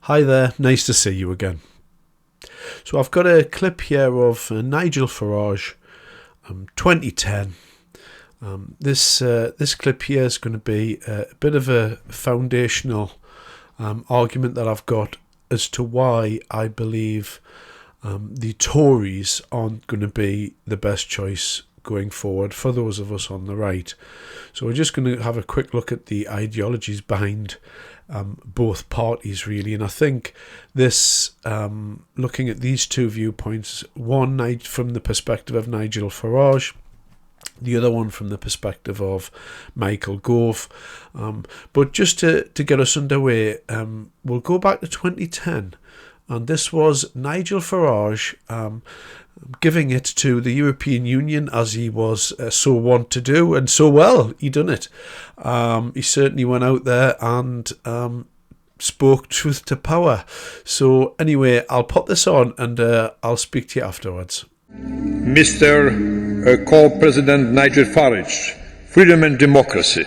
Hi there, nice to see you again. So I've got a clip here of Nigel Farage, 2010. This clip here is going to be a bit of a foundational argument that I've got as to why I believe the Tories aren't going to be the best choice going forward for those of us on the right. So we're just going to have a quick look at the ideologies behind both parties, really. And I think this, looking at these two viewpoints, one from the perspective of Nigel Farage, the other one from the perspective of Michael Gove. But just to get us underway, we'll go back to 2010. And this was Nigel Farage giving it to the European Union, as he was so wont to do, and so well he done it. He certainly went out there and spoke truth to power. So anyway, I'll put this on and I'll speak to you afterwards. Mr. Co-President Nigel Farage, freedom and democracy.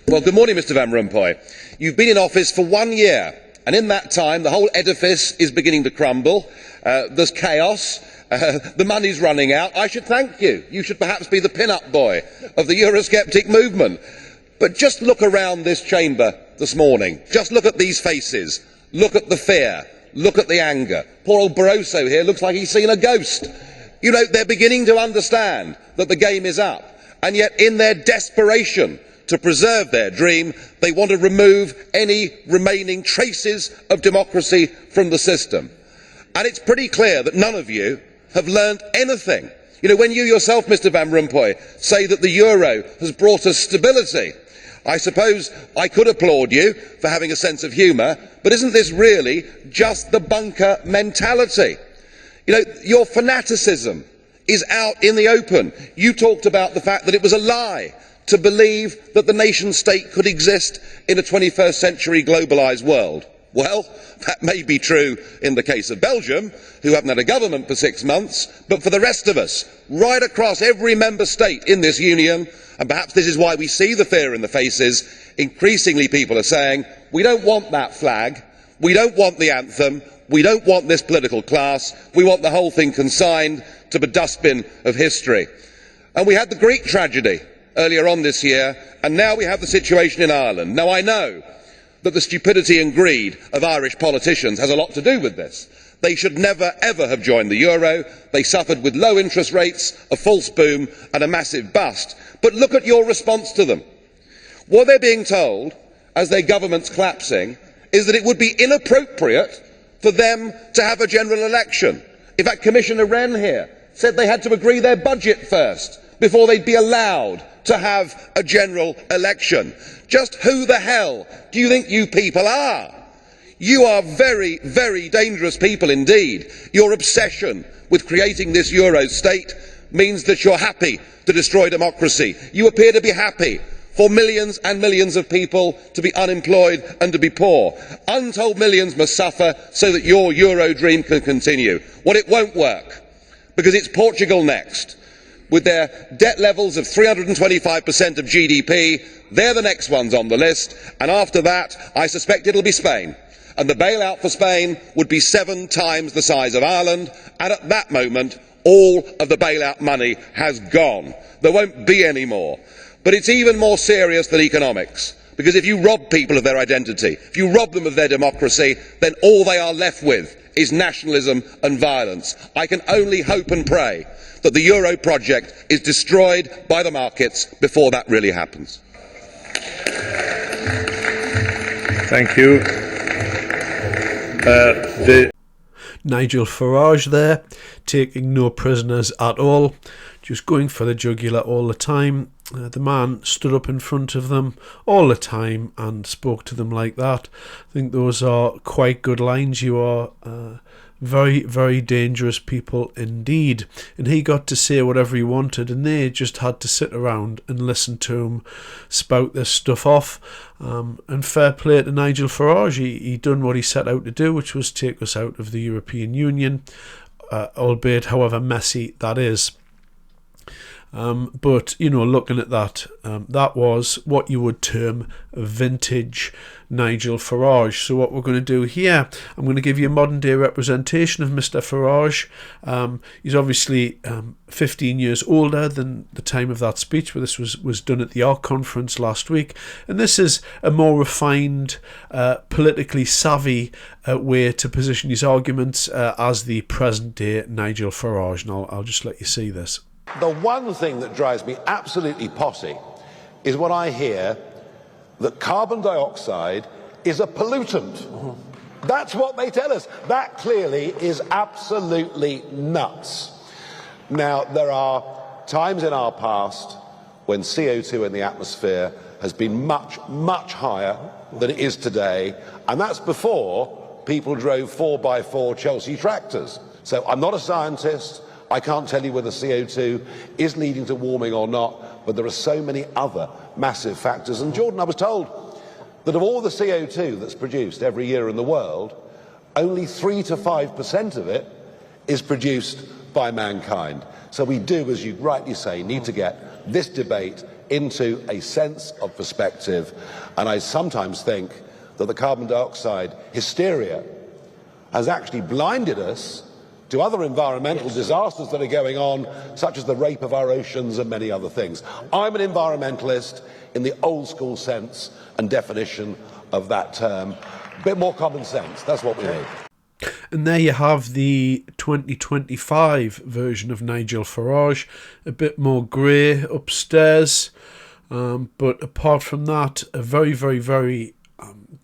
Well, good morning, Mr. Van Rompuy. You've been in office for 1 year, and in that time the whole edifice is beginning to crumble. There's chaos. The money's running out. I should thank you. You should perhaps be the pin-up boy of the Eurosceptic movement. But just look around this chamber this morning. Just look at these faces. Look at the fear. Look at the anger. Poor old Barroso here looks like he's seen a ghost. You know, they're beginning to understand that the game is up. And yet, in their desperation to preserve their dream, they want to remove any remaining traces of democracy from the system. And it's pretty clear that none of you have learned anything. You know, when you yourself, Mr. Van Rompuy, say that the euro has brought us stability, I suppose I could applaud you for having a sense of humour, but isn't this really just the bunker mentality? You know, your fanaticism is out in the open. You talked about the fact that it was a lie to believe that the nation state could exist in a 21st century globalised world. Well, that may be true in the case of Belgium, who haven't had a government for 6 months, but for the rest of us, right across every member state in this union, and perhaps this is why we see the fear in the faces, increasingly people are saying, we don't want that flag, we don't want the anthem, we don't want this political class, we want the whole thing consigned to the dustbin of history. And we had the Greek tragedy earlier on this year, and now we have the situation in Ireland. Now I know that the stupidity and greed of Irish politicians has a lot to do with this. They should never ever have joined the euro. They suffered with low interest rates, a false boom and a massive bust. But look at your response to them. What they're being told, as their government's collapsing, is that it would be inappropriate for them to have a general election. In fact, Commissioner Wren here said they had to agree their budget first before they'd be allowed to have a general election. Just who the hell do you think you people are? You are very, very dangerous people indeed. Your obsession with creating this Euro state means that you're happy to destroy democracy. You appear to be happy for millions and millions of people to be unemployed and to be poor. Untold millions must suffer so that your Euro dream can continue. Well, it won't work, because it's Portugal next. With their debt levels of 325% of GDP, they're the next ones on the list, and after that, I suspect it'll be Spain. And the bailout for Spain would be 7 times the size of Ireland, and at that moment, all of the bailout money has gone. There won't be any more. But it's even more serious than economics, because if you rob people of their identity, if you rob them of their democracy, then all they are left with is nationalism and violence. I can only hope and pray that the euro project is destroyed by the markets before that really happens. Thank you. Nigel Farage there, taking no prisoners at all, just going for the jugular all the time. The man stood up in front of them all the time and spoke to them like that. I think those are quite good lines. You are very, very dangerous people indeed. And he got to say whatever he wanted, and they just had to sit around and listen to him spout this stuff off. And fair play to Nigel Farage. He done what he set out to do, which was take us out of the European Union, albeit however messy that is. But, looking at that, that was what you would term vintage Nigel Farage. So what we're going to do here, I'm going to give you a modern day representation of Mr. Farage. He's obviously 15 years older than the time of that speech, where this was done at the ARC conference last week. And this is a more refined, politically savvy way to position his arguments as the present day Nigel Farage. And I'll just let you see this. The one thing that drives me absolutely potty is when I hear that carbon dioxide is a pollutant. That's what they tell us. That clearly is absolutely nuts. Now, there are times in our past when CO2 in the atmosphere has been much, much higher than it is today, and that's before people drove 4x4 Chelsea tractors. So I'm not a scientist. I can't tell you whether CO2 is leading to warming or not, but there are so many other massive factors. And Jordan, I was told that of all the CO2 that's produced every year in the world, only 3 to 5% of it is produced by mankind. So we do, as you rightly say, need to get this debate into a sense of perspective. And I sometimes think that the carbon dioxide hysteria has actually blinded us to other environmental disasters that are going on, such as the rape of our oceans and many other things. I'm an environmentalist in the old school sense and definition of that term. A bit more common sense, that's what we need. And there you have the 2025 version of Nigel Farage, a bit more grey upstairs, but apart from that, a very, very, very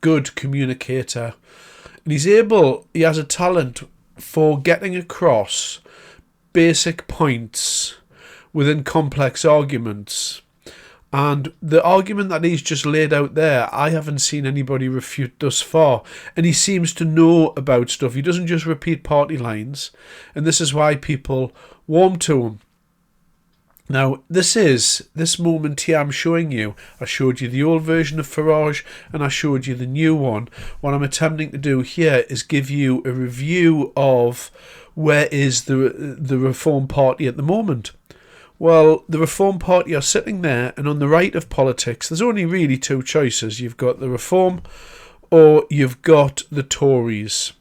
good communicator. And he has a talent for getting across basic points within complex arguments. And the argument that he's just laid out there, I haven't seen anybody refute thus far. And he seems to know about stuff. He doesn't just repeat party lines. And this is why people warm to him. Now, this moment here I'm showing you. I showed you the old version of Farage and I showed you the new one. What I'm attempting to do here is give you a review of where is the Reform Party at the moment. Well, the Reform Party are sitting there, and on the right of politics, there's only really two choices. You've got the Reform or you've got the Tories.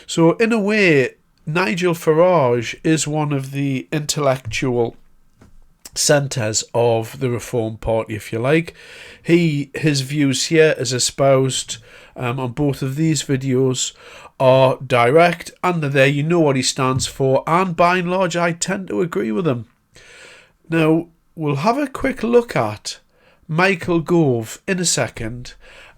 So, in a way, Nigel Farage is one of the intellectual centres of the Reform Party, if you like. His views here, as espoused on both of these videos, are direct, and they're there. You know what he stands for, and by and large, I tend to agree with him. Now, we'll have a quick look at Michael Gove in a second,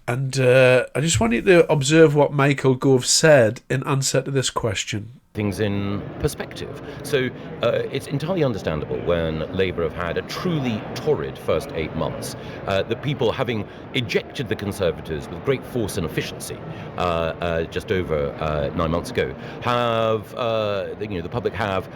and I just want you to observe what Michael Gove said in answer to this question. Things in perspective. So it's entirely understandable when Labour have had a truly torrid first 8 months, the people having ejected the Conservatives with great force and efficiency just over 9 months ago, have the public have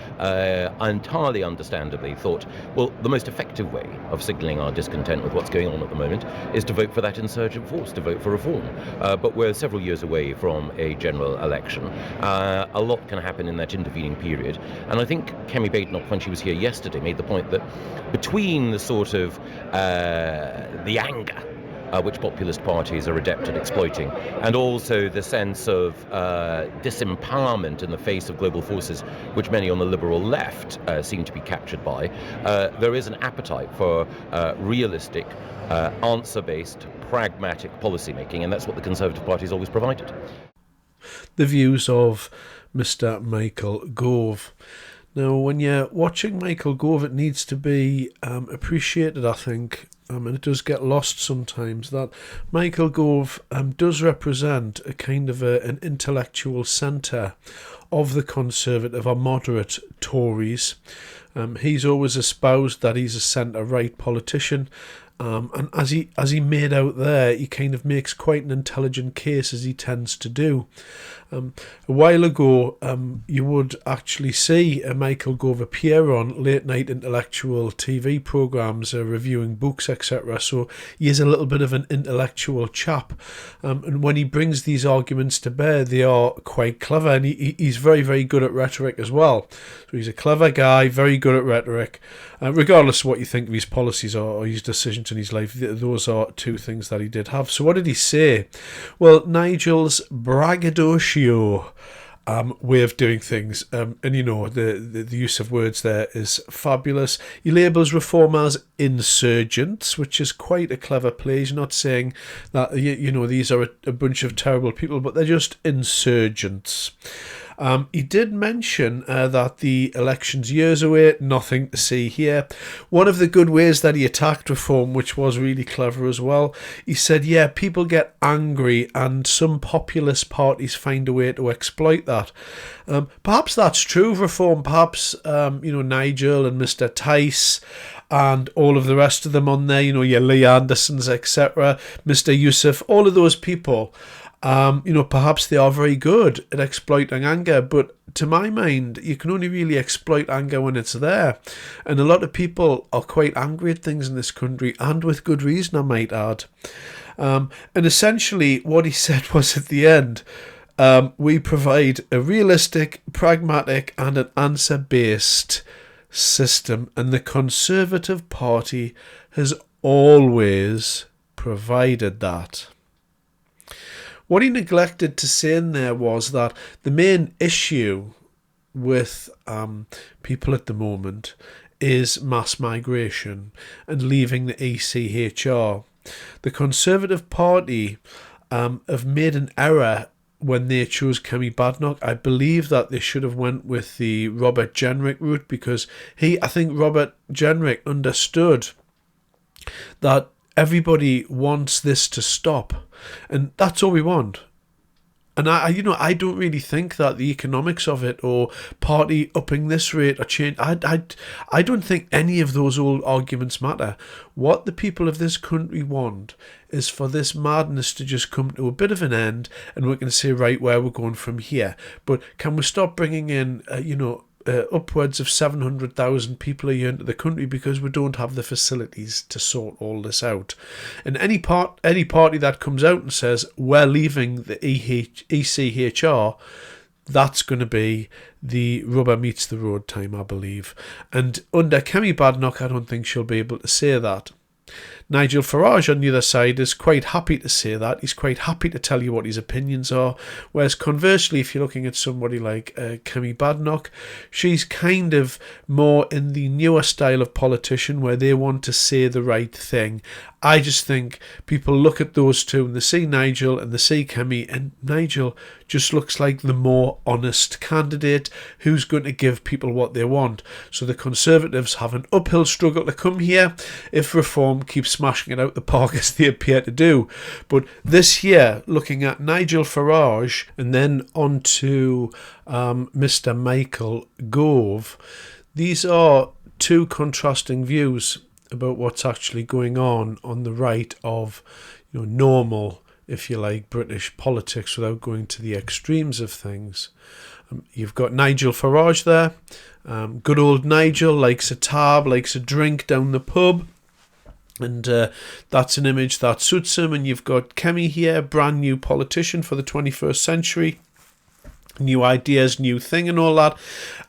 entirely understandably thought, well, the most effective way of signalling our discontent with what's going on at the moment is to vote for that insurgent force, to vote for reform. But we're several years away from a general election. A lot can happen in that intervening period, and I think Kemi Badenoch, when she was here yesterday, made the point that between the sort of the anger which populist parties are adept at exploiting, and also the sense of disempowerment in the face of global forces which many on the liberal left seem to be captured by, there is an appetite for realistic, answer-based, pragmatic policymaking, and that's what the Conservative Party has always provided. The views of Mr. Michael Gove. Now, when you're watching Michael Gove, it needs to be appreciated, I think, and it does get lost sometimes, that Michael Gove does represent a kind of an intellectual centre of the conservative or moderate Tories. He's always espoused that he's a centre-right politician, And as he made out there, he kind of makes quite an intelligent case, as he tends to do. A while ago, you would actually see Michael Gove appear on late night intellectual TV programmes, reviewing books, etc. So he is a little bit of an intellectual chap, and when he brings these arguments to bear, they are quite clever, and he's very, very good at rhetoric as well. So he's a clever guy, very good at rhetoric. Regardless of what you think of his policies or his decisions in his life, those are two things that he did have. So what did he say? Well, Nigel's braggadocio way of doing things, and you know, the use of words there is fabulous. He labels Reform as insurgents, which is quite a clever play. He's not saying that, you know, these are a bunch of terrible people, but they're just insurgents. He did mention that the election's years away, nothing to see here. One of the good ways that he attacked Reform, which was really clever as well, he said, yeah, people get angry and some populist parties find a way to exploit that. Perhaps that's true of Reform. Perhaps, you know, Nigel and Mr. Tice and all of the rest of them on there, you know, your Lee Andersons, etc., Mr. Yusuf, all of those people, you know, perhaps they are very good at exploiting anger, but to my mind, you can only really exploit anger when it's there. And a lot of people are quite angry at things in this country, and with good reason, I might add. And essentially, what he said was at the end, we provide a realistic, pragmatic, and an answer-based system, and the Conservative Party has always provided that. What he neglected to say in there was that the main issue with people at the moment is mass migration and leaving the ECHR. The Conservative Party have made an error when they chose Kemi Badenoch. I believe that they should have went with the Robert Jenrick route, because I think Robert Jenrick understood that everybody wants this to stop, and that's all we want. And I don't really think that the economics of it, or party upping this rate or change, I don't think any of those old arguments matter. What the people of this country want is for this madness to just come to a bit of an end, and we're going to say, right, where we're going from here. But can we stop bringing in, upwards of 700,000 people a year into the country, because we don't have the facilities to sort all this out. And any party that comes out and says we're leaving the ECHR, that's going to be the rubber meets the road time, I believe. And under Kemi Badenoch, I don't think she'll be able to say that. Nigel Farage on the other side is quite happy to say that. He's quite happy to tell you what his opinions are. Whereas conversely, if you're looking at somebody like Kemi Badenoch, she's kind of more in the newer style of politician where they want to say the right thing. I just think people look at those two and they see Nigel and they see Kemi, and Nigel just looks like the more honest candidate who's going to give people what they want. So the Conservatives have an uphill struggle to come here if Reform keeps smashing it out the park as they appear to do. But this year, looking at Nigel Farage and then on to Mr. Michael Gove, these are two contrasting views about what's actually going on the right of, normal, if you like, British politics without going to the extremes of things. You've got Nigel Farage there. Good old Nigel likes a tab, likes a drink down the pub. And that's an image that suits him. And you've got Kemi here, brand new politician for the 21st century. New ideas, new thing and all that.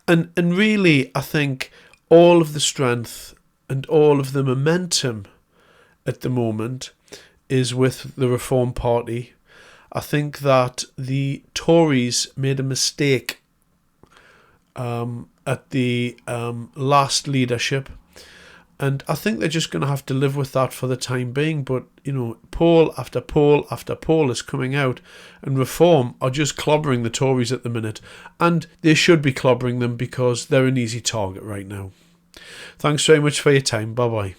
And really, I think all of the strength and all of the momentum at the moment is with the Reform Party. I think that the Tories made a mistake at the last leadership, and I think they're just going to have to live with that for the time being. But, poll after poll after poll is coming out, and Reform are just clobbering the Tories at the minute, and they should be clobbering them because they're an easy target right now. Thanks very much for your time. Bye-bye.